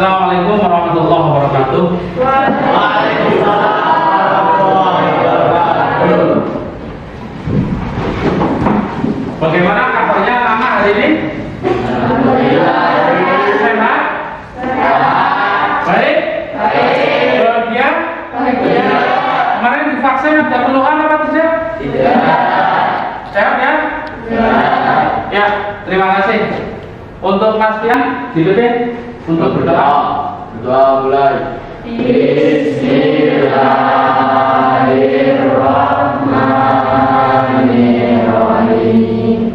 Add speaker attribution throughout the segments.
Speaker 1: Assalamualaikum warahmatullahi wabarakatuh.
Speaker 2: Waalaikumsalam warahmatullahi wabarakatuh.
Speaker 1: Bagaimana kabarnya anak hari ini?
Speaker 2: Alhamdulillah.
Speaker 1: Sehat? Baik? Bahagia? Kemarin divaksin ada keluhan apa tidak?
Speaker 2: Tidak.
Speaker 1: Sehat ya? Ya, terima kasih. Untuk Mas Pian, dipimpin untuk berdoa.
Speaker 2: Berdoa mulai. Bismillahirrahmanirrahim.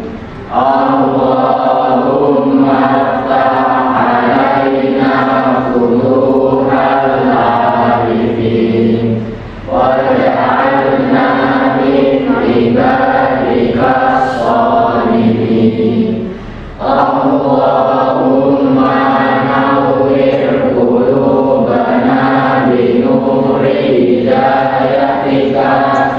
Speaker 2: Allahumma ftah alaina futuhal arifin waj'alna min ibadika sholihin. Allahumma nawwir qulubana binuri hidayatika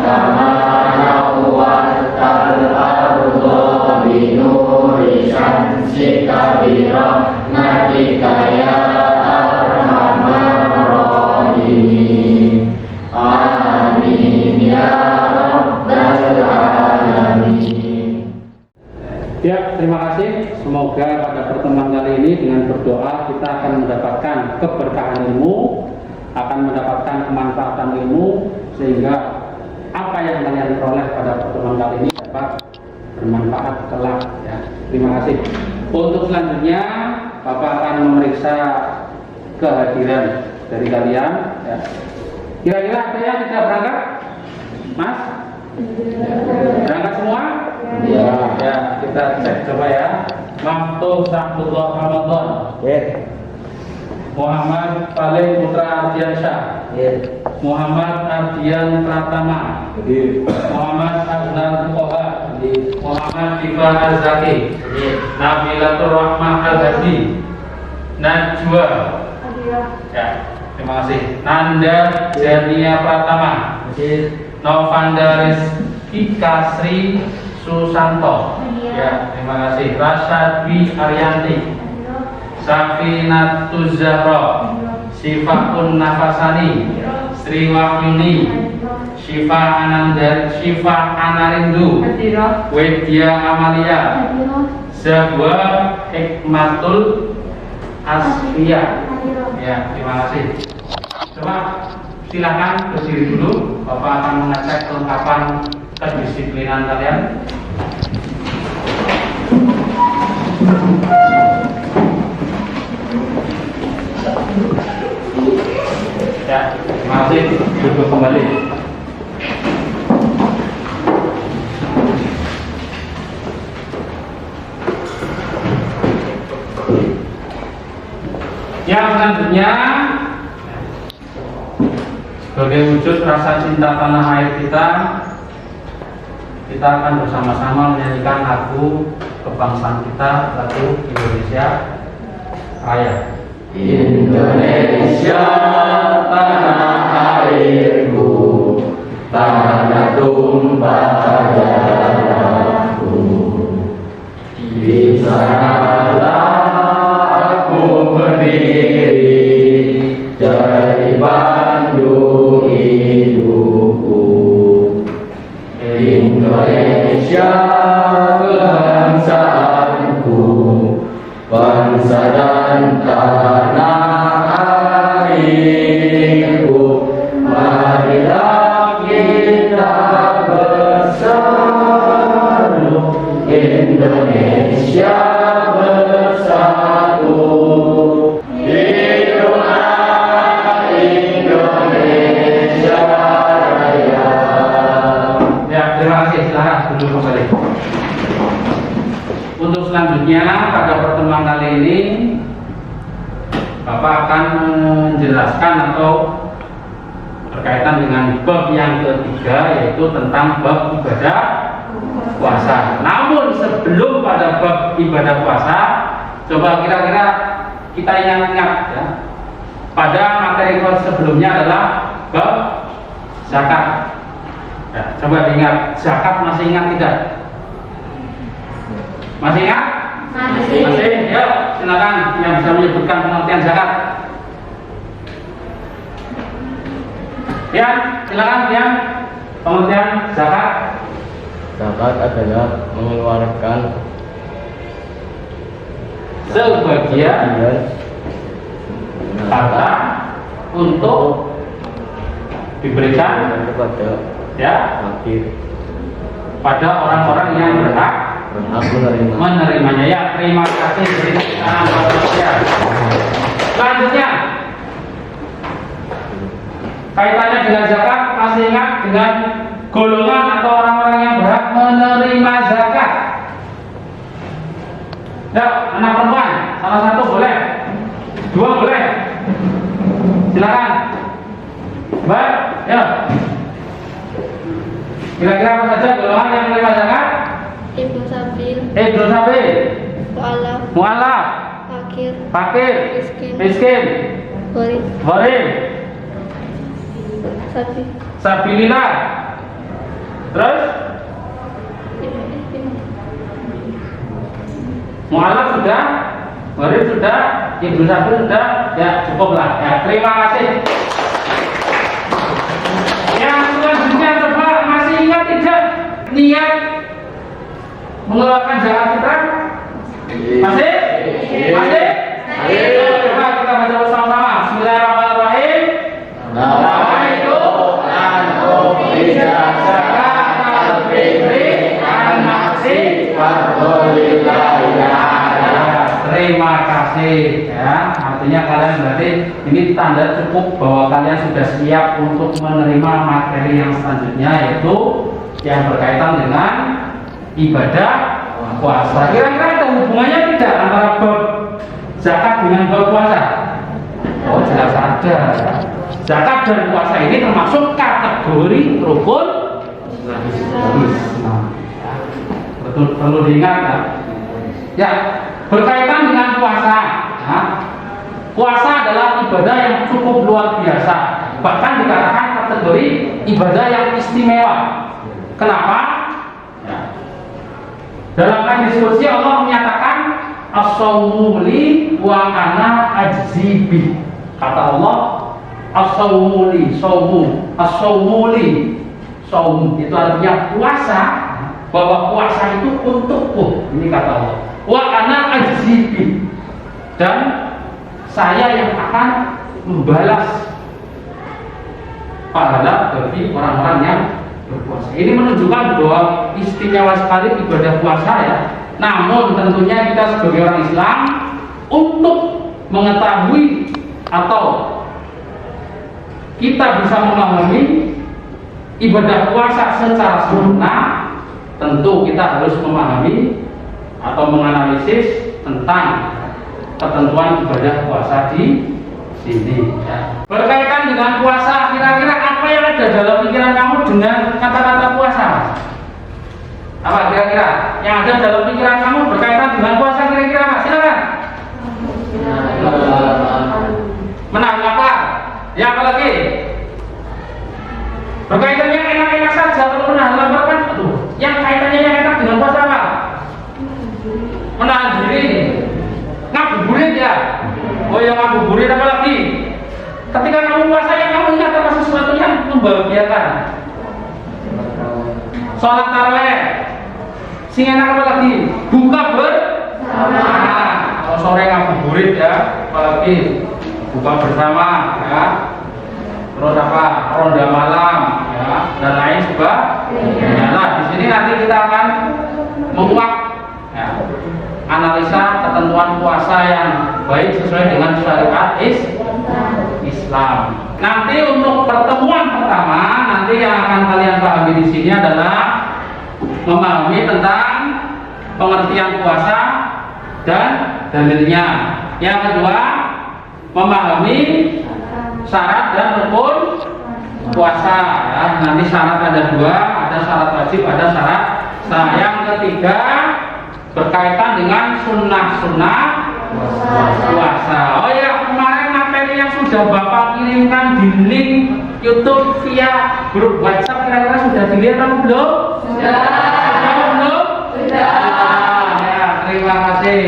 Speaker 2: kama nawwartal arda binuri syamsika birahmatika ya arhamar rahimin. Amin ya rabbal alamin.
Speaker 1: Ya, terima kasih. Semoga pada pertemuan kali ini dengan berdoa kita akan mendapatkan keberkahan ilmu, akan mendapatkan kemanfaatan ilmu, sehingga apa yang kalian peroleh pada pertemuan kali ini dapat bermanfaat kelak. Ya, terima kasih. Untuk selanjutnya, Bapak akan memeriksa kehadiran dari kalian. Ya. Kira-kira ada yang tidak berangkat, Mas? Berangkat semua?
Speaker 2: Ya.
Speaker 1: Ya, kita cek coba ya. Maftuh Sahdullah Ramadan. Muhammad Paling Putra Ardiansyah. Muhammad Ardian Pratama. Muhammad Azhar Fuqaha. Muhammad Iba Azaki. Nabilatur Rahmah Al-Hadi. Najwa. Ya, terima kasih. Nanda Jania Pratama. Novandaris Kasri Susanto. Ya, terima kasih. Rasyad Dwi Arianti. Safinatuz Zahra. Sifaun Nafasani. Sri Wahyuni. Syifa Anarindu. Wedya Amalia. Zahwa Hikmatul Asfiyah. Ya, terima kasih. Coba silakan berdiri dulu. Bapak akan mengecek kelengkapan kedisiplinan kalian. Ya, terima kasih. Duduk kembali. Yang selanjutnya, sebagai wujud rasa cinta tanah air kita akan bersama-sama menyanyikan lagu kebangsaan kita, lagu Indonesia Raya.
Speaker 2: Indonesia tanah airku, tanah tumpah darahku. Di sanalah aku berdiri, jadi pandu hidupku. Indonesia bangsaanku, bangsa dan tanah airku. Marilah kita bersatu, Indonesia bersatu. Hiduplah Indonesia Raya.
Speaker 1: Ya, terima kasih. Silakan duduk kembali. Untuk selanjutnya pada pertemuan kali ini, Bapak akan menjelaskan atau berkaitan dengan bab yang ketiga, yaitu tentang bab ibadah puasa. Namun sebelum pada bab ibadah puasa, coba kira-kira kita ingat-ingat ya. Pada materi sebelumnya adalah bab zakat. Ya, coba diingat, zakat masih ingat tidak? Masih ingat? Masih. Ya, silakan yang bisa menyebutkan pengertian zakat. Dian, silakan Dian. Pengertian zakat.
Speaker 2: Zakat adalah mengeluarkan
Speaker 1: Sebagian harta untuk diberikan
Speaker 2: kepada
Speaker 1: ya
Speaker 2: fakir
Speaker 1: pada orang-orang yang berhak menerimanya. Ya, terima kasih. Selanjutnya, kaitannya dengan zakat, masih ingat dengan golongan atau orang-orang yang berhak menerima zakat? Ya, anak perempuan, salah satu boleh, dua boleh. Silakan. Mbak, ya. Kira-kira apa saja golongan yang menerima zakat?
Speaker 3: Ibnu Sabil,
Speaker 1: Ibnu Sabil,
Speaker 3: Mu'alaf,
Speaker 1: Mu'alaf, Fakir, Miskin, Gharib, Sabilillah. Terus Mu'alaf sudah, Gharib sudah, Ibnu Sabil sudah, ya cukuplah. Ya, terima kasih. Yang selanjutnya coba masih ingat tidak niat mengeluarkan zakat fitrah? Masih? Masih? Coba kita baca bersama-sama. Bismillahirrahmanirrahim.
Speaker 2: Nawaitu an ukhrija zakatal fitri an nafsi fardholillahi ta'ala.
Speaker 1: Terima kasih ya. Artinya kalian berarti ini tanda cukup bahwa kalian sudah siap untuk menerima materi yang selanjutnya, yaitu yang berkaitan dengan ibadah puasa. Kira-kira ada hubungannya tidak antara bab zakat dengan bab puasa? Oh, jelas ada. Zakat dan puasa ini termasuk kategori rukun Islam. Betul, perlu diingat ya. Ya, berkaitan dengan puasa. Ya. Puasa adalah ibadah yang cukup luar biasa. Bahkan dikatakan kategori ibadah yang istimewa. Kenapa? Ya. Dalam diskusi Allah menyatakan as-shaumu li wa ana ajzibi. Kata Allah, as-shaumu li, shaumu, as-shaumu li. Shaum itu artinya puasa, bahwa puasa itu untukku. Ini kata Allah. Wa ana ajzibi. Dan saya yang akan membalas pahala bagi orang-orang yang berpuasa. Ini menunjukkan bahwa istimewa sekali ibadah puasa ya. Namun tentunya kita sebagai orang Islam untuk mengetahui atau kita bisa memahami ibadah puasa secara sempurna, tentu kita harus memahami atau menganalisis tentang ketentuan ibadah puasa di sini ya. Berkaitan dengan puasa, kira-kira apa yang ada dalam pikiran kamu dengan kata-kata puasa? Apa kira-kira yang ada dalam pikiran kamu berkaitan dengan puasa, kira-kira apa? Silakan. Menang apa? Ya, apa lagi? Berkaitan yang enak-enak saja, kalau menahan lapar kan? Aduh, yang kaitannya yang enak dengan puasa apa? Menahan diri, ngabuburit ya. Oh, yang ngabuburit apa lagi? Ketika kamu puasa yang kamu ingat apa sesuatu yang membahagiakan? Sholat tarawih. Sing enak apa lagi? Buka bersama. Kalau sore ngabuburit ya, apalagi buka bersama ya. Terus apa? Ronda malam ya, dan lain sebagainya. Nah, di sini nanti kita akan menguak ya, analisa ketentuan puasa yang baik sesuai dengan syariat Islam. Nanti untuk pertemuan pertama, nanti yang akan kalian pahami di sini adalah memahami tentang pengertian puasa dan dalilnya. Yang kedua, memahami syarat dan rukun puasa ya. Nanti syarat ada dua, ada syarat wajib, ada syarat sah. Yang ketiga berkaitan dengan sunnah-sunnah puasa. Oh ya, kemarin materi yang sudah Bapak kirimkan di link YouTube via grup WhatsApp kira-kira sudah dilihat atau belum? Sudah. Belum? Sudah. Ya, terima kasih.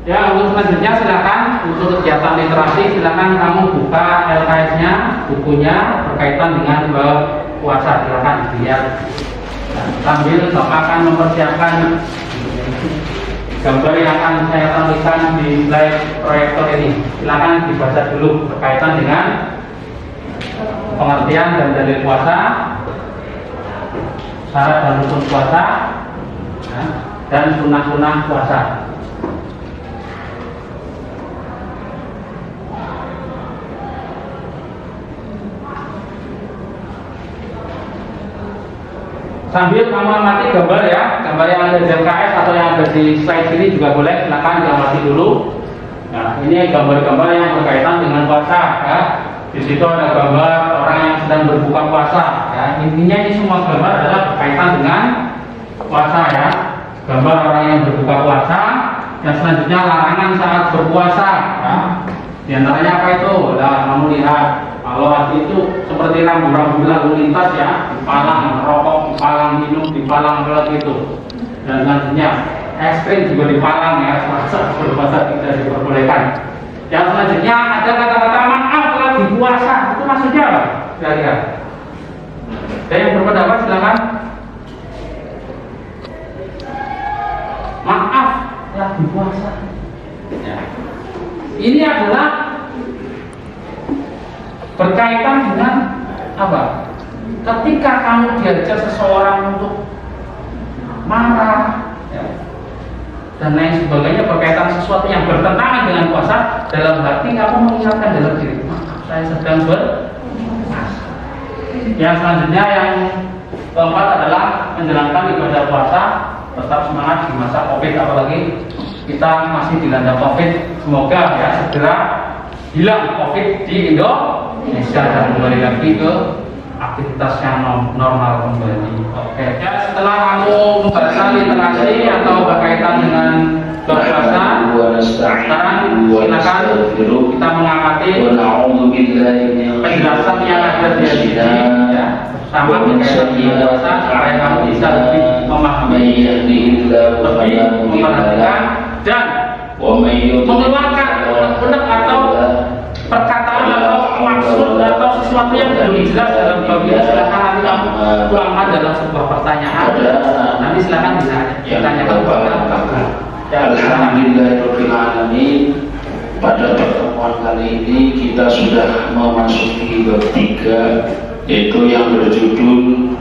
Speaker 1: Ya, untuk selanjutnya silakan untuk kegiatan literasi silakan kamu buka LKS-nya, bukunya berkaitan dengan puasa, silakan dilihat. Nah, sambil Bapak akan mempersiapkan gambar yang akan saya tampilkan di slide proyektor ini. Silakan dibaca dulu berkaitan dengan pengertian dan dalil puasa, syarat dan rukun puasa, dan sunnah-sunnah puasa. Sambil kamu amati gambar ya, gambar yang ada di LKS atau yang ada di slide sini juga boleh, silakan diamati dulu. Nah, ini gambar-gambar yang berkaitan dengan puasa ya. Di situ ada gambar orang yang sedang berbuka puasa ya. Intinya ini semua gambar adalah berkaitan dengan puasa ya. Gambar orang yang berbuka puasa, dan selanjutnya larangan saat berpuasa ya. Di antaranya apa itu? Nah, kamu lihat kalau hati itu seperti rambu-rambu lalu lintas ya, dipalang rokok, dipalang minum, dipalang berat itu. Dan selanjutnya es krim juga dipalang ya, saat berpuasa tidak diperbolehkan. Yang selanjutnya ada kata-kata maaf lagi puasa, itu maksudnya apa? Kira-kira. Ada yang berpendapat silakan. Maaf lagi puasa. Ya. Ini adalah berkaitan dengan apa? Ketika kamu diajak seseorang untuk marah ya, dan lain sebagainya berkaitan sesuatu yang bertentangan dengan puasa, dalam hati kamu mengingatkan dalam diri, maaf saya sedang berpuasa. Yang selanjutnya yang keempat adalah menjalankan ibadah puasa tetap semangat di masa COVID, apalagi kita masih dilanda COVID. Semoga ya segera hilang COVID di Indonesia dan kembali lagi ke aktivitas yang normal kembali. Oke, ya setelah kamu membaca literasi atau berkaitan dengan berpuasa, sekarang silakan kita mengamati penjelasan yang ada di sini ya, sama berkaitan dengan puasa supaya kamu bisa lebih memahami, lebih memperhatikan dan mengeluarkan unek-unek atau perkataan atau maksud atau sesuatu yang belum jelas dalam bab ini. Silakan nanti kamu tuangkan dalam sebuah pertanyaan. Nanti silakan bisa ditanyakan kepada kakak.
Speaker 2: Alhamdulillahirobbilalamin. Pada pertemuan kali ini kita sudah memasuki bab 3, yaitu yang berjudul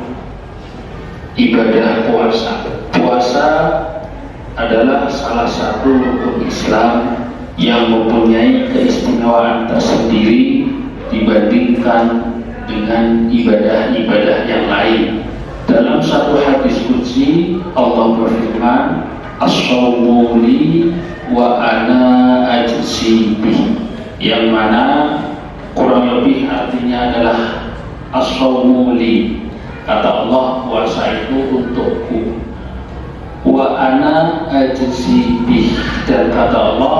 Speaker 2: ibadah puasa. Puasa adalah salah satu rukun Islam yang mempunyai keistimewaan tersendiri dibandingkan dengan ibadah-ibadah yang lain. Dalam satu hadis qudsi Allah berfirman, as-shawmu li wa ana ajzi bih, yang mana kurang lebih artinya adalah as-shawmu li, kata Allah, puasa itu untukku, wa ana ajzi bih, dan kata Allah,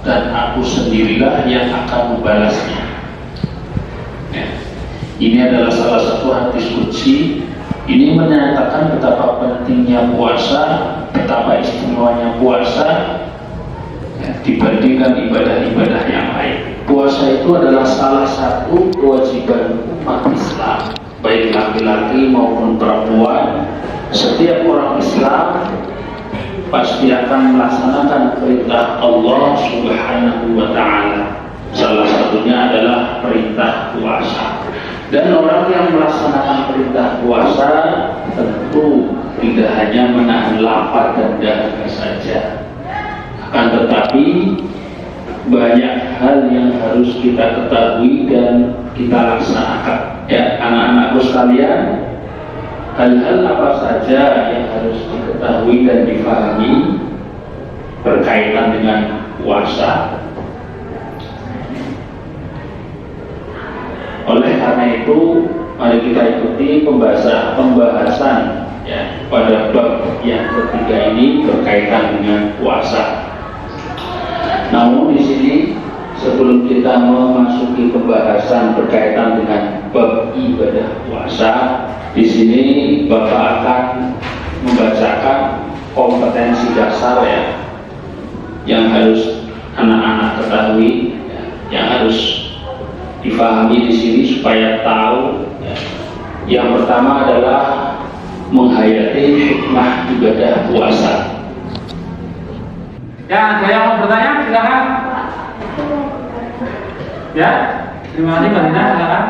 Speaker 2: dan aku sendirilah yang akan membalasnya. Ya. Ini adalah salah satu hadis qudsi. Ini menyatakan betapa pentingnya puasa, betapa istimewanya puasa ya, dibandingkan ibadah-ibadah yang lain. Puasa itu adalah salah satu kewajiban umat Islam, baik laki-laki maupun perempuan. Setiap orang Islam pasti akan melaksanakan perintah Allah Subhanahu wa ta'ala. Salah satunya adalah perintah puasa. Dan orang yang melaksanakan perintah puasa tentu tidak hanya menahan lapar dan dahaga saja, akan tetapi banyak hal yang harus kita ketahui dan kita laksanakan. Ya, anak-anakku sekalian, hal-hal apa saja yang harus diketahui dan difahami berkaitan dengan puasa? Oleh karena itu, mari kita ikuti pembahasan ya, pada bab yang ketiga ini berkaitan dengan puasa. Namun di sini sebelum kita memasuki pembahasan berkaitan dengan bab ibadah puasa, di sini Bapak akan membacakan kompetensi dasar ya, yang harus anak-anak ketahui ya, yang harus difahami di sini supaya tahu ya. Yang pertama adalah menghayati hikmah ibadah puasa.
Speaker 1: Ya, ada yang mau bertanya? Silakan. Ya, terima kasih Mbak Dina, silakan.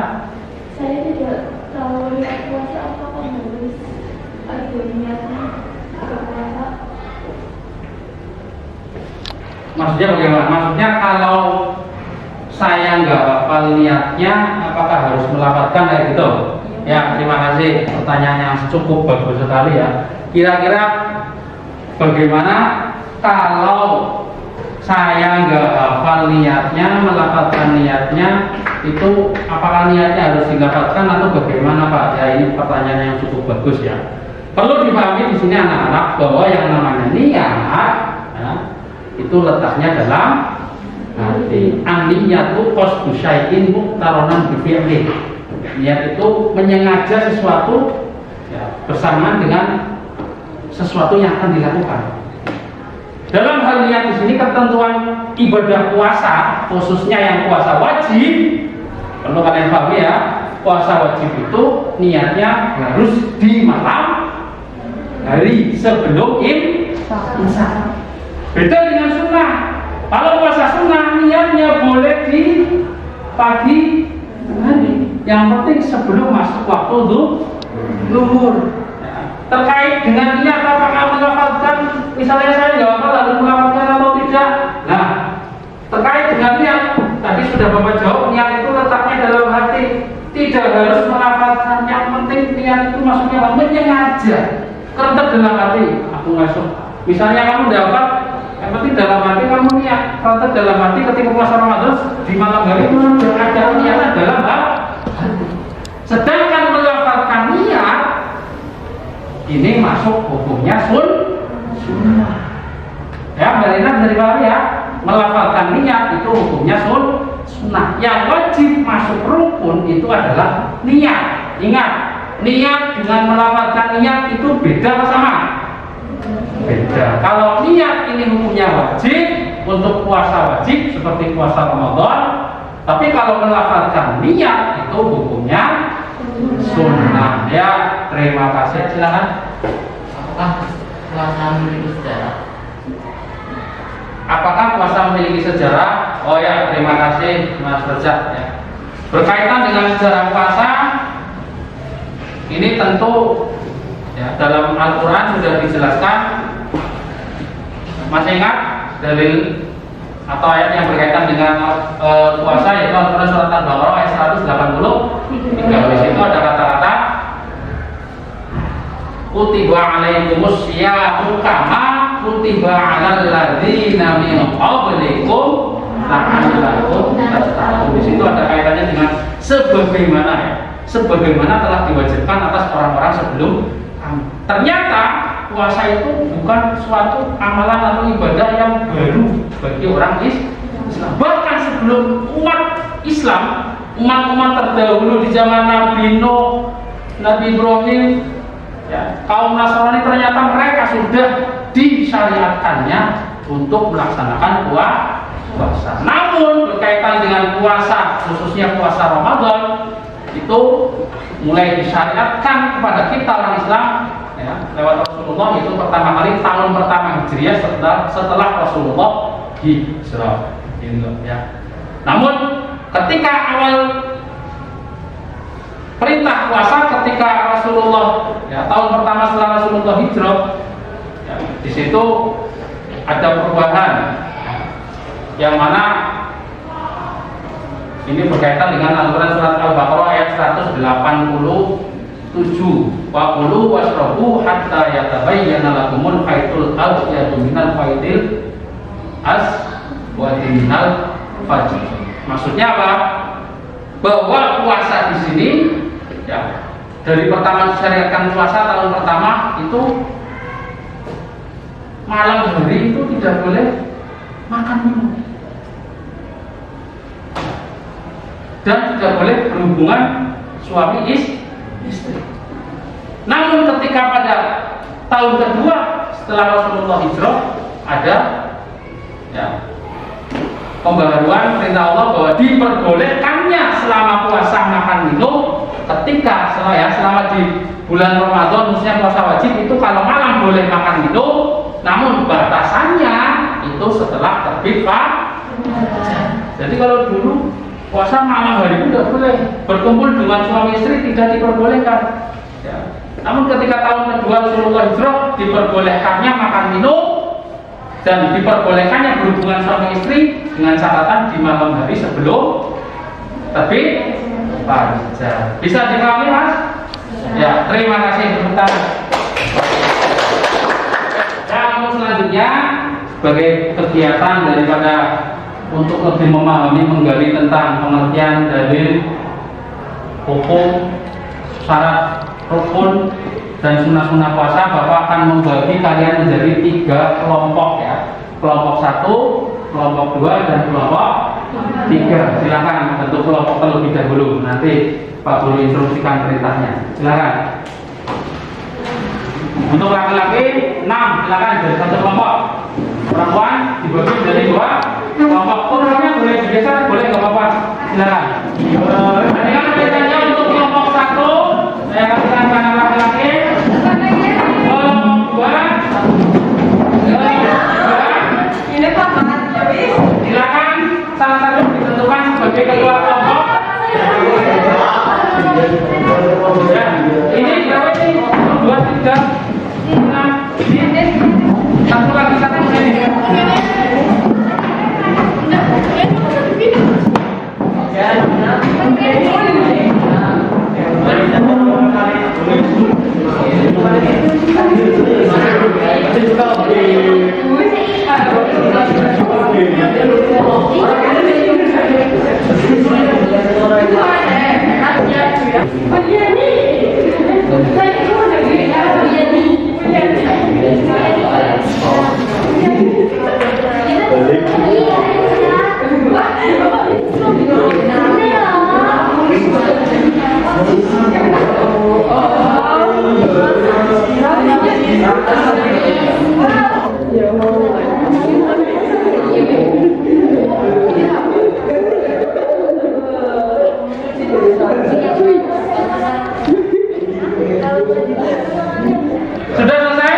Speaker 3: Saya tidak tahu niat puasa apakah harus ada niatnya ke puasa.
Speaker 1: Maksudnya bagaimana? Maksudnya kalau saya nggak hafal niatnya, apakah harus melafalkan kayak gitu? Ya, terima kasih. Pertanyaan yang cukup bagus sekali ya. Kira-kira bagaimana kalau saya nggak hafal niatnya, melafalkan niatnya, itu apakah niatnya harus dilafalkan atau bagaimana Pak? Ya, ini pertanyaan yang cukup bagus ya. Perlu dipahami di sini anak-anak bahwa yang namanya niat ya, itu letaknya dalam hati. An-niyatu qasdu syai'in muqtaronan bi fi'lih. Niat itu menyengaja sesuatu ya, bersamaan dengan sesuatu yang akan dilakukan. Dalam hal niat di sini ketentuan ibadah puasa, khususnya yang puasa wajib, perlu kalian pahami ya, puasa wajib itu niatnya harus di malam hari sebelum imsak. Beda dengan sunnah. Kalau puasa sunnah niatnya boleh di pagi hari. Yang penting sebelum masuk waktu zuhur. Terkait dengan niat apakah melafalkan, misalnya saya nggak hafal lalu melafalkan atau tidak. Nah, terkait dengan niat tadi sudah Bapak jawab, niat itu letaknya dalam hati, tidak harus melafalkan. Yang penting niat itu maksudnya menyengaja, kerentak dalam hati. Aku masuk. Misalnya kamu dapat, yang penting dalam hati kamu niat, kerentak dalam hati ketika puasa Ramadan di malam hari itu ada niat dalam hati. Sedangkan melafalkan niat ini masuk hukumnya sunnah. Ya, Mbak Lina bisa dipahami ya. Melafalkan niat itu hukumnya sunnah. Yang wajib masuk rukun itu adalah niat. Ingat, niat dengan melafalkan niat itu beda apa sama? Beda. Kalau niat ini hukumnya wajib untuk puasa wajib seperti puasa Ramadan, tapi kalau melafalkan niat itu hukumnya sunnah. Ya, terima kasih. Silakan.
Speaker 4: Apakah puasa memiliki sejarah?
Speaker 1: Apakah puasa memiliki sejarah? Oh ya, terima kasih Mas Reza. Ya. Berkaitan dengan sejarah puasa, ini tentu ya, dalam Al-Quran sudah dijelaskan. Masih ingat dalil atau ayat yang berkaitan dengan puasa, yaitu Al-Quran surat Al-Baqarah ayat 180. Di situ ada kata-kata kutiba alaikumus syiyamu kama kutiba alal ladzina min qablikum la'allakum tattaqun. Di situ ada kaitannya dengan sebagaimana ya, sebagaimana telah diwajibkan atas orang-orang sebelum kami. Ternyata puasa itu bukan suatu amalan atau ibadah yang baru bagi orang Islam. Bahkan sebelum umat Islam, umat-umat terdahulu di zaman Nabi Nuh, Nabi Ibrahim, ya, kaum Nasrani ternyata mereka sudah disyariatkannya untuk melaksanakan puasa. Namun berkaitan dengan puasa, khususnya puasa Ramadan, itu mulai disyariatkan kepada kita orang Islam ya, lewat Rasulullah, itu pertama kali tahun pertama Hijriah setelah Rasulullah hijrah. Ya. Namun ketika awal perintah puasa, ketika Rasulullah ya, tahun pertama setelah Rasulullah hijrah, ya, di situ ada perubahan ya, yang mana ini berkaitan dengan Al-Quran surat Al-Baqarah ayat 187. Wa qulu washrabu hatta yatabayyana lakumul khaytul abyadu minal khaytil aswadi minal fajr. Maksudnya apa? Bahwa puasa di sini ya, dari pertama disyariatkan puasa tahun pertama itu malam hari itu tidak boleh makan minum dan tidak boleh berhubungan suami istri. Namun ketika pada tahun kedua setelah Rasulullah hijrah ada ya, pembaharuan perintah Allah bahwa diperbolehkannya selama puasa makan minum ketika selama di bulan Ramadan khususnya puasa wajib itu kalau malam boleh makan minum, namun batasannya itu setelah terbit fajar. Jadi kalau dulu puasa malam hari itu tidak boleh, berkumpul dengan suami istri tidak diperbolehkan. Ya. Namun ketika tahun kedua Rasulullah hijrah diperbolehkannya makan minum dan diperbolehkannya berhubungan suami istri dengan catatan di malam hari sebelum terbit fajar. Bisa dipahami, Mas? Ya, terima kasih tepuk tangan. Dan selanjutnya sebagai kegiatan daripada untuk lebih memahami menggali tentang pengertian dalil, hukum, syarat, rukun dan sunnah-sunnah puasa, Bapak akan membagi kalian menjadi 3 kelompok ya. Kelompok 1, kelompok 2 dan kelompok 3. Silakan bentuk kelompok terlebih dahulu. Nanti Pak Guru instruksikan perintahnya. Silakan. Untuk laki-laki 6, silakan jadi 1 kelompok. Perempuan dibagi menjadi 2 kelompok. Kurangnya boleh digeser, boleh nggak apa-apa. Silakan. Dengan perintahnya untuk kelompok 1, saya kasihkan karena laki-laki. Kelompok 2.
Speaker 3: Ini Pak
Speaker 1: Silakan salah satu ditentukan sebagai ketua kelompok. Ya, ini berapa sih? 2, 3, 6. Ini satu lagi satu ini. Sudah selesai?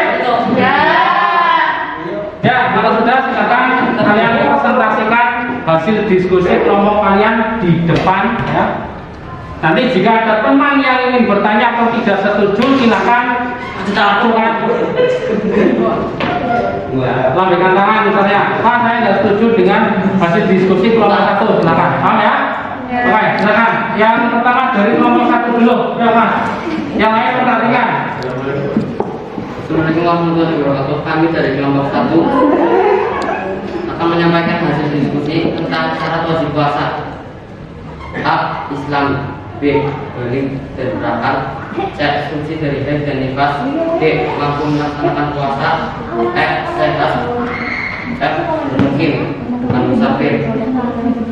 Speaker 1: Ya, kalau sudah silakan kalian presentasikan hasil diskusi kelompok kalian di depan ya. Nanti jika ada teman yang ingin bertanya atau tidak setuju silakan lakukan. Lambaikan tangan misalnya, Pak saya tidak setuju dengan hasil diskusi kelompok 1, silakan. Paham ya? Oke, silakan. Yang pertama dari kelompok 1 dulu, ya Mas. Yang lain perhatikan.
Speaker 4: Assalamualaikum warahmatullahi wabarakatuh. Kami dari kelompok 1 akan menyampaikan hasil diskusi tentang syarat wajib puasa. A. Islam. B. Balik dan berakal. C. Suci dari haid dan nifas. D. Mampu melaksanakan puasa. E. Sehat. F. Mungkin bukan musafir.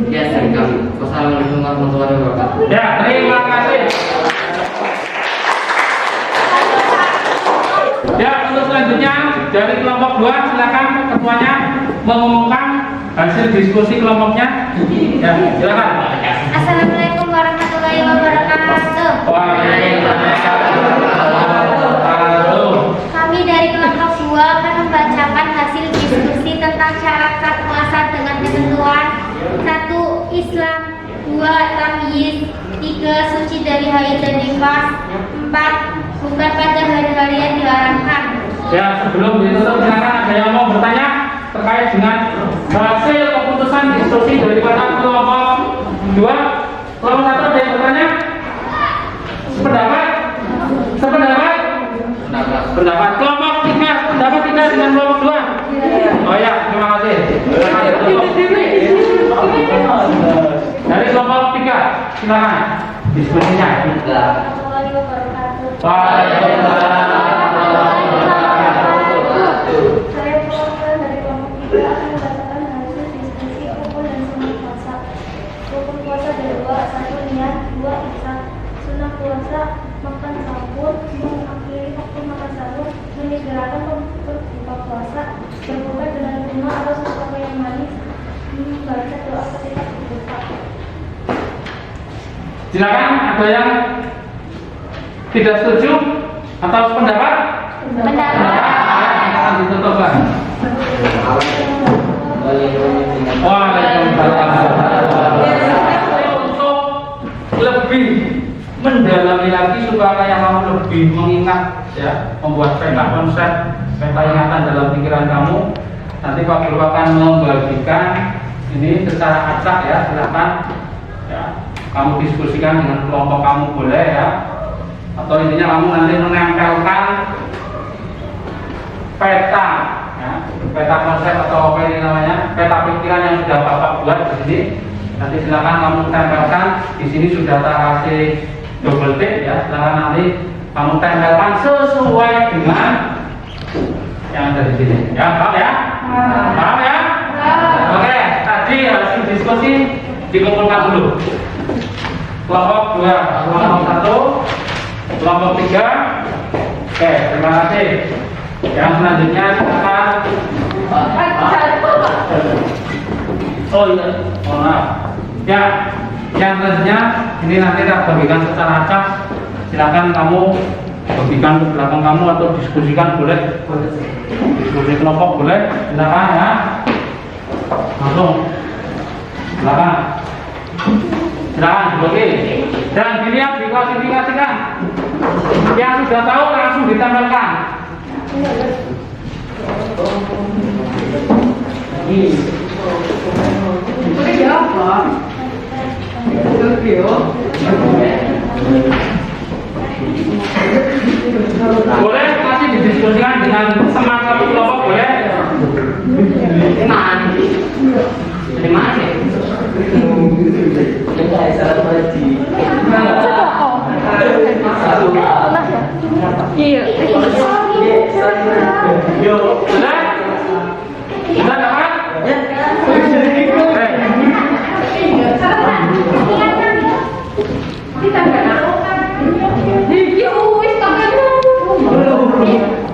Speaker 4: Sekian dari kami. Wassalamualaikum warahmatullahi wabarakatuh.
Speaker 1: Ya, terima kasih. Ya, untuk selanjutnya dari kelompok 2 silakan ketuanya mengumumkan hasil diskusi kelompoknya. Ya, silakan.
Speaker 3: Assalamualaikum warahmatullahi wabarakatuh. Kami dari kelompok 2 akan membacakan hasil diskusi tentang syarat puasa dengan ketentuan 1. Islam, 2. Tamyiz, 3. Suci dari haid dan nifas, 4. Bukan pada hari-hari yang diharamkan.
Speaker 1: Ya, sebelum ditutup silakan ada yang mau bertanya terkait dengan hasil keputusan diskusi daripada kelompok 2. Kelompok 1 ada yang bertanya? Pendapat? Sependapat? Pendapat. Kelompok 3 pendapat tidak dengan kelompok 2? Oh ya, terima kasih. Dari kelompok 3 silakan diskusinya. Waalaikumsalam.
Speaker 3: Saya perwakilan dari kelompok 3 akan membacakan hasil diskusi rukun dan sunnah puasa. Rukun puasa ada 2, 1 niat, 2 ihsan. Sunnah puasa makan sahur, mengakhiri waktu makan sahur, menyegerakan berbuka puasa, berbuka dengan bunga atau sesuatu yang manis,
Speaker 1: Silakan, ada yang tidak setuju atau pendapat? Akan ditutup, Pak. Untuk lebih mendalami lagi supaya yang kamu lebih mengingat, ya, membuat peta konsep, peta ingatan dalam pikiran kamu. Nanti Pak Guru akan membagikan ini secara acak, ya. Silakan, ya, kamu diskusikan dengan kelompok kamu boleh, ya. Atau intinya kamu nanti menempelkan peta, ya, peta konsep atau apa ini namanya, peta pikiran yang sudah Bapak buat di sini. Nanti silakan kamu tempelkan. Di sini sudah tak kasih double tick, ya. Silakan nanti kamu tempelkan sesuai dengan yang ada di sini. Ya, paham ya? Paham ya? Oke, tadi hasil diskusi dikumpulkan dulu. Kelompok 2, kelompok 1, kelompok 3. Oke, terima kasih. Yang selanjutnya silakan. Oh iya, mohon maaf. Ya, yang selanjutnya ini nanti kita bagikan secara acak. Silakan kamu bagikan ke belakang kamu atau diskusikan boleh. Diskusi kelompok boleh. Silakan, ya. Langsung. Silakan. Silakan dibagi. Dan dilihat diklasifikasikan. Yang sudah tahu langsung ditempelkan. Boleh masih didiskusikan dengan teman satu kelompok, boleh?
Speaker 4: Dari mana sih?
Speaker 3: Iya.
Speaker 1: Sudah? Sudah dapat?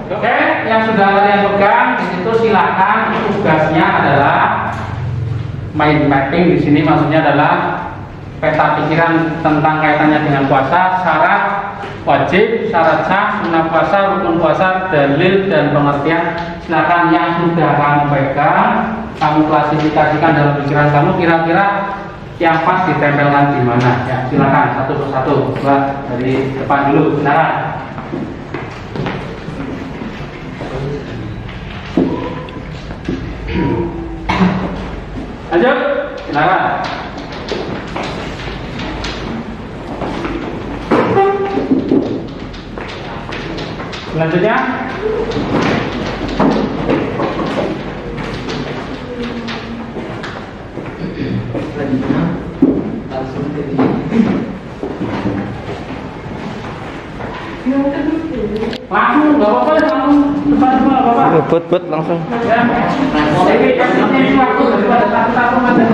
Speaker 1: Oke, yang sudah kalian pegang di situ silakan. Tugasnya adalah mind mapping. Di sini maksudnya adalah peta pikiran tentang kaitannya dengan puasa, syarat wajib, syarat sah, sunnah puasa, rukun puasa, dalil dan pengertian. Silakan yang sudah kamu pegang, kamu klasifikasikan dalam pikiran kamu kira-kira yang pas ditempelkan di mana. Ya, silakan satu persatu. Mbak dari depan dulu, silakan. Lanjut, silakan. Selanjutnya,
Speaker 4: langsung jadi
Speaker 1: langsung nggak apa-apa, langsung depan semua nggak apa-apa.
Speaker 5: But langsung.
Speaker 1: Ya, ini waktu daripada satu-satu macam.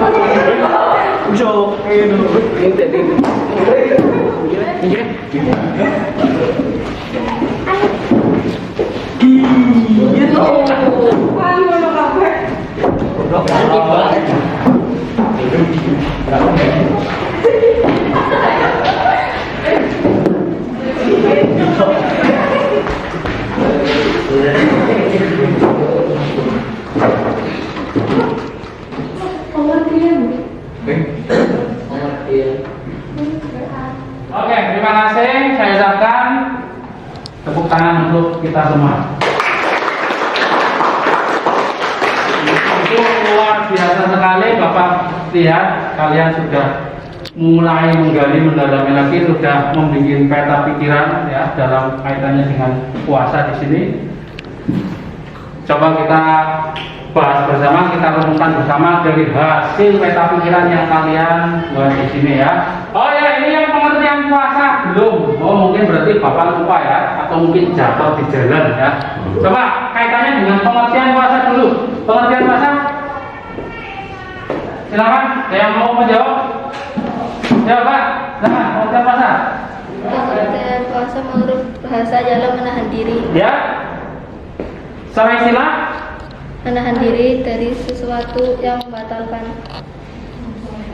Speaker 1: Oke, terima kasih. Saya ucapkan tepuk tangan untuk kita semua. Itu luar biasa sekali, Bapak. Lihat, kalian sudah mulai menggali, mendalami lagi, sudah membuat peta pikiran, ya, dalam kaitannya dengan puasa di sini. Coba kita bahas bersama, kita renungkan bersama dari hasil peta pikiran yang kalian buat di sini, ya. Oh ya, ini yang pengertian puasa belum. Oh, mungkin berarti Bapak lupa, ya, atau mungkin jatuh di jalan, ya. Coba kaitannya dengan pengertian puasa dulu. Pengertian puasa, silakan. Ada yang mau menjawab? Ya, Pak. Silakan. Pengertian puasa.
Speaker 3: Pengertian puasa menurut bahasa adalah menahan diri.
Speaker 1: Ya. Secara istilah,
Speaker 3: Menahan diri dari sesuatu yang membatalkan.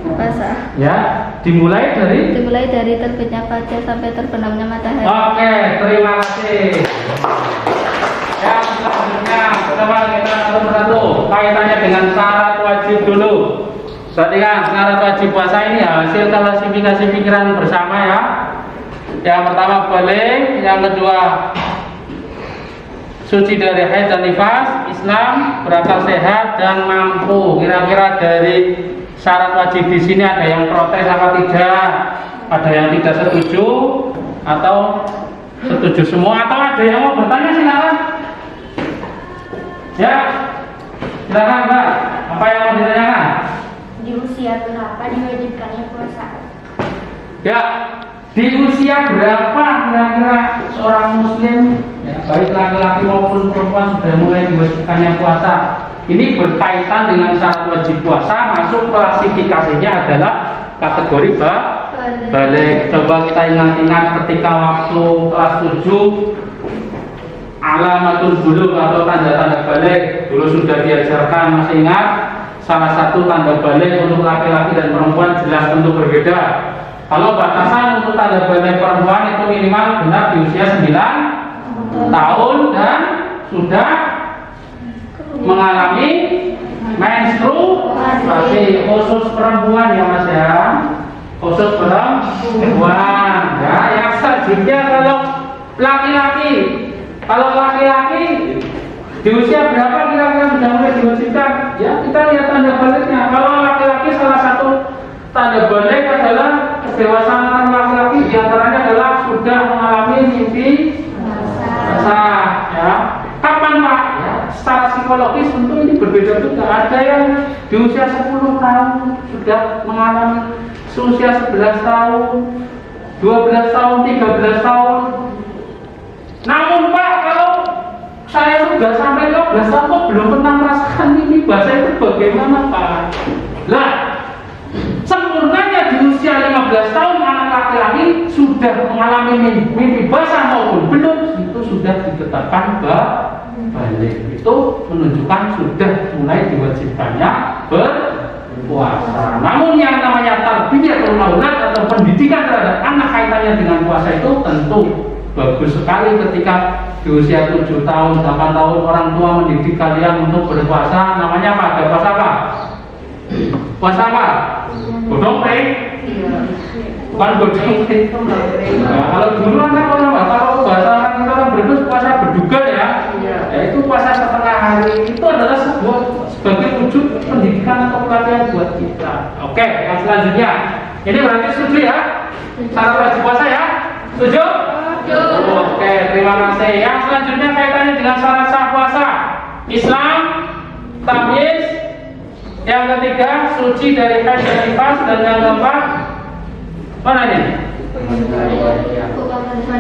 Speaker 3: Puasa.
Speaker 1: Ya, dimulai dari
Speaker 3: Terbitnya fajar sampai terbenamnya matahari.
Speaker 1: Oke, terima kasih. Ya, selanjutnya pertemuan kita satu-satu kaitannya dengan syarat wajib dulu. Perhatikan, syarat wajib puasa ini hasil klasifikasi pikiran bersama ya. Yang pertama boleh, yang kedua suci dari haid dan nifas, Islam, berakal sehat dan mampu. Kira-kira dari syarat wajib di sini ada yang protes apa tidak? Ada yang tidak setuju atau setuju semua atau ada yang mau bertanya silakan. Ya, silakan Mbak. Apa yang mau ditanyakan?
Speaker 3: Di usia berapa diwajibkannya puasa?
Speaker 1: Ya, di usia berapa kira-kira seorang muslim, ya, baik laki-laki maupun perempuan sudah mulai diwajibkannya puasa? Ini berkaitan dengan syarat wajib puasa, masuk klasifikasinya adalah kategori balik. Coba kita ingat-ingat ketika waktu kelas 7 alamatul bulugh atau tanda-tanda balik dulu sudah diajarkan, masih ingat? Salah satu tanda balik untuk laki-laki dan perempuan jelas tentu berbeda. Kalau batasan untuk tanda balik perempuan itu minimal benar di usia 9 tahun dan sudah mengalami menstruasi. Khusus perempuan ya Mas ya, khusus perempuan ya. Yang selanjutnya kalau laki-laki di usia berapa kira-kira sudah mulai diwajibkan? Ya, kita lihat tanda baliknya. Kalau laki-laki salah satu tanda balik adalah kedewasaan laki-laki, diantaranya adalah sudah mengalami mimpi basah. Ya, kapan Pak? Ya, secara psikologis tentu ini berbeda juga. Ada yang di usia 10 tahun sudah mengalami, usia 11 tahun, 12 tahun, 13 tahun. Namun Pak, kalau saya sudah sampai 15 tahun kok belum pernah merasakan mimpi basah, itu bagaimana Pak? Lah, sempurnanya di usia 15 tahun anak laki-laki sudah mengalami mimpi basah maupun belum, itu sudah ditetapkan balik. Itu menunjukkan sudah mulai diwajibkannya berpuasa. Namun yang namanya tarbiyatul aulad atau pendidikan terhadap anak kaitannya dengan puasa itu tentu bagus sekali ketika di usia 7 tahun, 8 tahun orang tua mendidik kalian untuk berpuasa. Namanya apa? Ada puasa apa? Puasa apa? Godong pring? Bukan godong pring. Nah, kalau dulu anak orang kalau bahasa orang kita kan berdua puasa berduga ya. Itu puasa setengah hari. Itu adalah sebagai wujud pendidikan atau pelatihan buat kita. Oke, yang selanjutnya. Ini berarti setuju ya? Syarat wajib puasa ya? Setuju? Oke, terima kasih. Yang selanjutnya kaitannya dengan syarat sah puasa. Islam, tamyiz. Yang ketiga, suci dari haid dan nifas. Dan yang keempat, mana ini?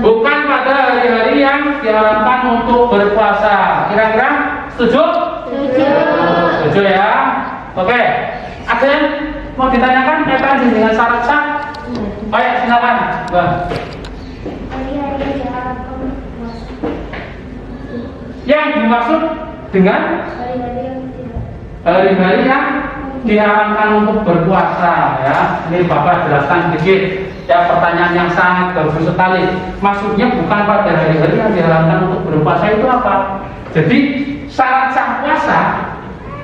Speaker 1: Bukan pada hari-hari yang diharapkan untuk berpuasa. Kira-kira setuju? Setuju ya. Oke. Ada yang mau ditanyakan kaitan dengan syarat sah? Baik, silakan. Bang. Yang dimaksud dengan hari-hari yang diharamkan untuk berpuasa ya. Ini Bapak jelaskan sedikit. Ya, pertanyaan yang sangat bagus sekali. Maksudnya bukan pada hari-hari yang diharamkan untuk berpuasa itu apa? Jadi syarat sah puasa,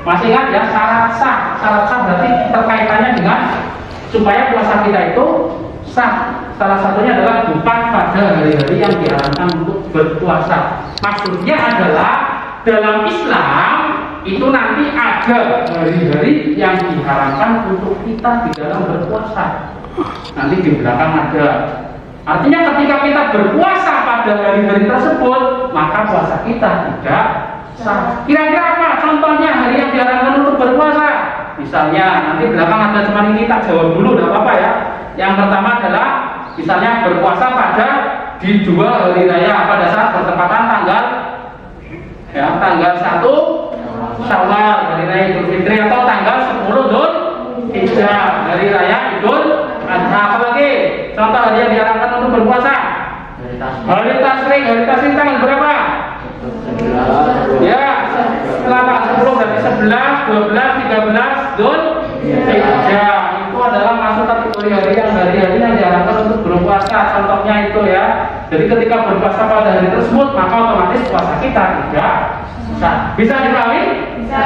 Speaker 1: masih ingat ya, syarat sah berarti terkaitannya dengan supaya puasa kita itu sah. Salah satunya adalah bukan pada hari-hari yang diharamkan untuk berpuasa. Maksudnya adalah dalam Islam itu nanti ada hari-hari yang diharamkan untuk kita di dalam berpuasa. Nanti di belakang ada. Artinya ketika kita berpuasa pada hari-hari tersebut, maka puasa kita tidak sah. Kira-kira apa contohnya hari yang diharamkan untuk berpuasa? Misalnya nanti belakang ada, cuma ini tak jawab dulu, tidak apa-apa ya. Yang pertama adalah misalnya berpuasa pada di 2 hari raya pada saat bertepatan tanggal 1 Syawal, hari raya Idul Fitri, atau tanggal 10 Dzulhijjah, hari raya Idul Adha. Apalagi contoh hari yang diharapkan untuk berpuasa? Hari Tasyrik. Hari Tasyrik tanggal berapa? Ya, setelah tanggal 10 berarti 11, 12, 13 Dzulhijjah. Itu adalah contohnya itu ya. Jadi ketika berpuasa pada hari tersebut, maka otomatis puasa kita tidak sah. Bisa dipahami?
Speaker 3: Bisa.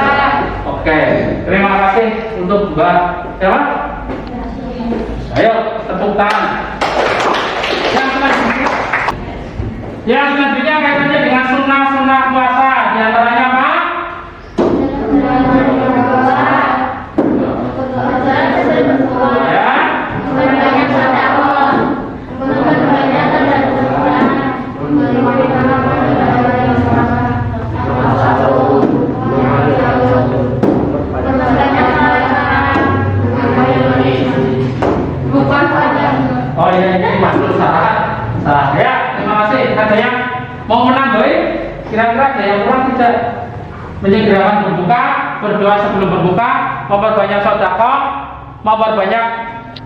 Speaker 1: Oke, terima kasih untuk Mbak siapa? Ayo, tepuk tangan. Yang selanjutnya kaitannya dengan sunnah-sunnah puasa. Di antaranya apa? Ya. Oh iya, ini masuk salah. Ya, terima kasih. Ada yang mau menambahi? Kira-kira ada yang kurang tidak? Menyegerakan berbuka, berdoa sebelum berbuka, memperbanyak sedekah, memperbanyak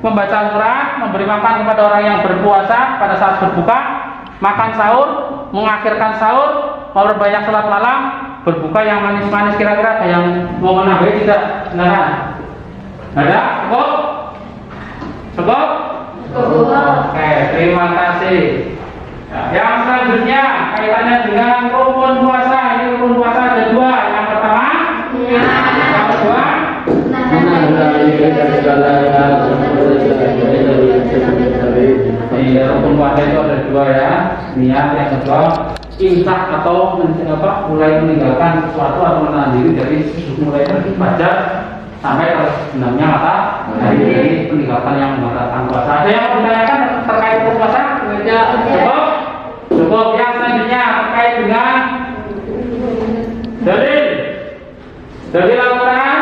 Speaker 1: membaca Al-Quran, memberi makan kepada orang yang berpuasa pada saat berbuka, makan sahur, mengakhirkan sahur, memperbanyak sholat malam, berbuka yang manis-manis. Kira-kira ada yang mau menambahi tidak? Silakan. Ada? Cukup? Cukup? Oke, terima kasih. Yang selanjutnya kaitannya dengan rukun puasa. Ini rukun puasa ada dua. Yang pertama, yang kedua, iya, rukun puasa itu ada dua ya. Niat. Yang kedua, imsak atau mulai meninggalkan sesuatu atau menahan diri dari mulai fajar sampai terbenamnya matahari. Jadi meninggalkan yang membatalkan puasa. Ada yang ditanyakan terkait puasa? Cukup. Yang selanjutnya terkait dengan dalil Al-Quran,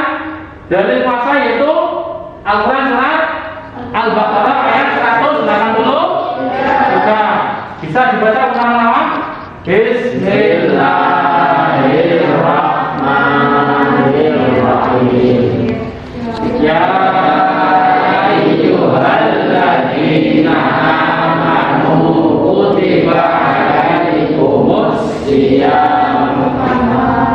Speaker 1: dalil puasa yaitu Al-Quran surat Al-Baqarah ayat 183. Bisa dibaca ulang-ulang. Bismillahirrahmanirrahim. Ya ayyuhalladzina amanu kutiba alaikumus shiyam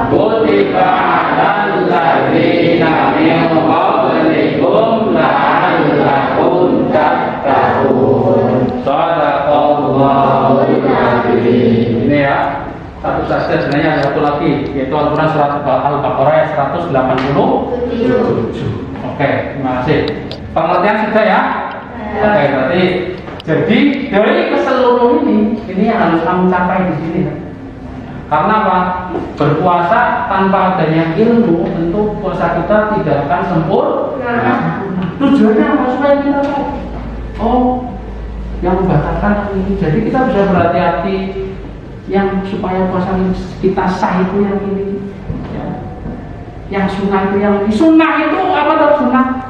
Speaker 1: kutiba alal ladzina min qablikum la'allakum tattaqun. Shadaqallahul azim. Ini ya, satu saja sebenarnya ada satu lagi, yaitu Al-Quran surat Al-Baqarah ayat 187. Oke, terima kasih. Pengertian sudah ya? Oke, berarti jadi dari keseluruhan ini yang harus kamu capai di sini. Karena apa? Berpuasa tanpa adanya ilmu, tentu puasa kita tidak akan sempurna. Tujuannya apa? Supaya kita tahu. Oh, yang membatalkan ini. Jadi kita bisa berhati-hati. Yang supaya puasa kita sah itu yang ini. Ya. Yang sunnah itu yang ini. Sunnah itu apa tuh sunnah?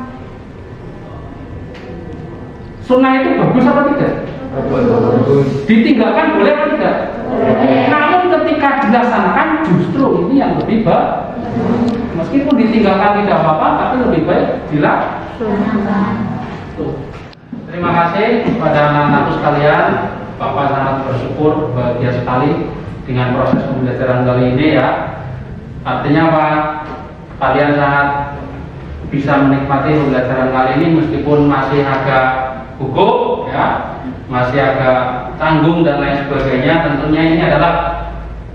Speaker 1: Sunnah itu bagus apa tidak? Ditinggalkan boleh atau tidak? Namun ketika dilaksanakan justru ini yang lebih baik. Meskipun ditinggalkan tidak apa-apa, tapi lebih baik dilaksanakan. Terima kasih kepada anak-anakku sekalian. Bapak sangat bersyukur, bahagia sekali dengan proses pembelajaran kali ini ya. Artinya apa? Kalian sangat bisa menikmati pembelajaran kali ini meskipun masih agak gugup ya, masih agak tanggung dan lain sebagainya. Tentunya ini adalah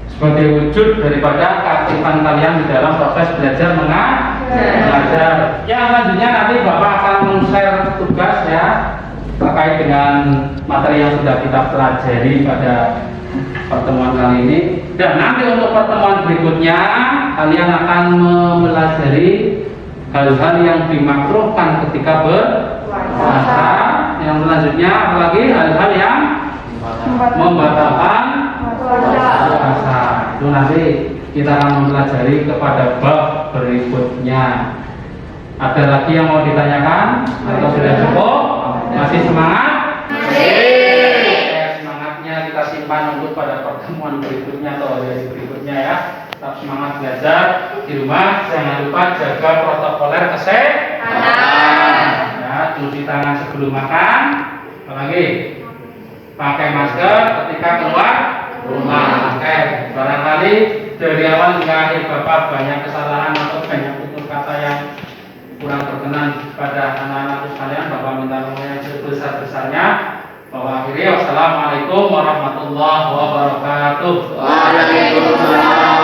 Speaker 1: sebagai wujud daripada keaktifan kalian di dalam proses belajar mengajar. Yang selanjutnya nanti Bapak akan men-share tugas ya terkait dengan materi yang sudah kita pelajari pada pertemuan kali ini. Dan nanti untuk pertemuan berikutnya kalian akan mempelajari hal-hal yang dimakruhkan ketika berpuasa. Yang selanjutnya apalagi hal-hal yang membatalkan puasa. Itu nanti kita akan mempelajari kepada bab berikutnya. Ada lagi yang mau ditanyakan atau sudah cukup? Masih semangat? Semangatnya kita simpan untuk pada pertemuan berikutnya atau hari berikutnya ya. Tetap semangat belajar di rumah. Jangan lupa jaga protokoler kesehatan. Ya, cuci tangan sebelum makan. Apalagi pakai masker ketika keluar rumah. Oke, barangkali dari awal hingga akhir Bapak banyak kesalahan atau banyak tutur kata yang kurang berkenan pada anak-anak sekalian. Bapak minta maaf yang sebesar-besarnya. Wassalamualaikum warahmatullahi wabarakatuh.
Speaker 4: Waalaikumsalam